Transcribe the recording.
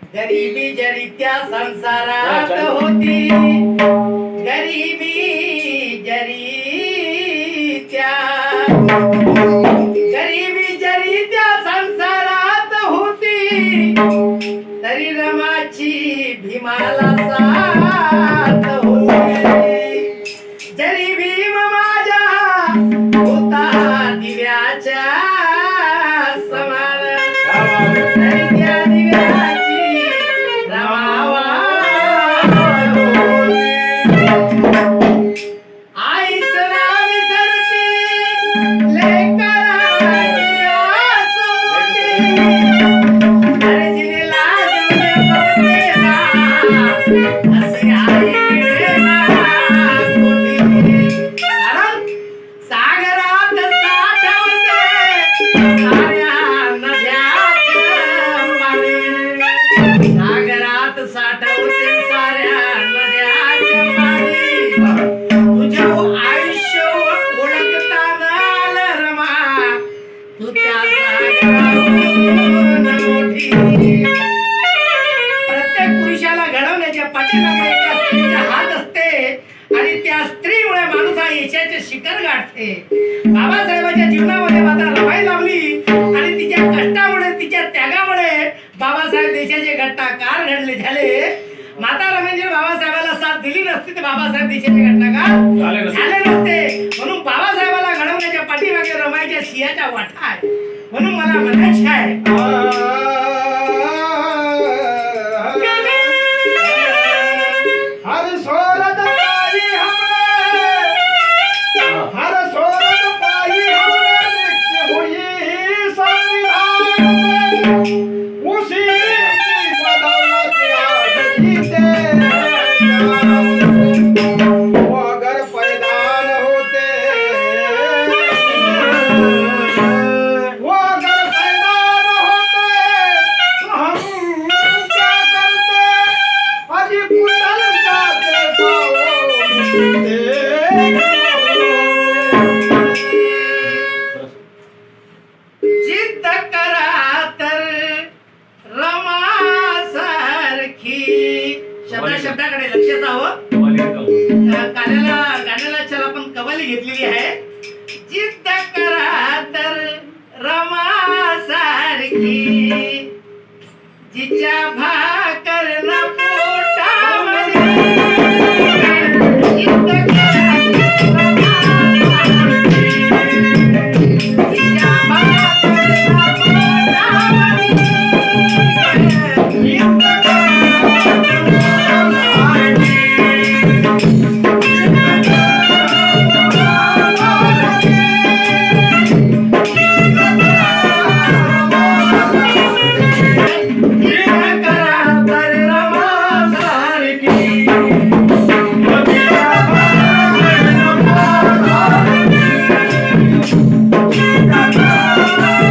गरिबी जरी त्या संसारात होती, गरिबी जरी त्या, गरिबी जरी त्या संसारात होती, तरी रमाची भीमाला साथ होती. जरी भीम माझ्या होता दिव्याच्या समान, तरी त्या दिव्याची रमावा आईच नाव विसरती, लेकराची आस मोठी, अर्जिनी लाजून बघतेला, असे आई कोणी. कारण सागरात साठवते साऱ्या नद्याचं पाणी, सागरात साठवते साऱ्या नद्याचं पाणी. तुझं आयुष्य ओळखताना आलं रमा, तू त्या सागराहून मोठी. प्रत्येक पुरुषाला घडवण्याच्या पाठीमागे एका स्त्रीचा हात असते आणि त्या स्त्रीमुळे माणूस हा यशाचे शिखर गाठते. बाबासाहेबांच्या जीवनामध्ये माता रमाई लावली आणि तिच्या कष्टामुळे तिच्या त्यागामुळे बाबासाहेब देशाचे घटनाकार घडले झाले. माता रमाई जर बाबासाहेबाला साथ दिली नसती तर बाबासाहेब देशाचे घटनाकार झाले नसते. म्हणून बाबासाहेबाला घडवण्याच्या पाठीमागे रमाईच्या सिंहाचा वाटा आहे. म्हणून मला म्हणायचं आहे, जिद्द करा तर रमासारखी. शब्दाकडे लक्ष द्यावं. गाण्याला चल आपण कवाली घेतलेली आहे. जिद्द करा तर रमासारखी, जिच्या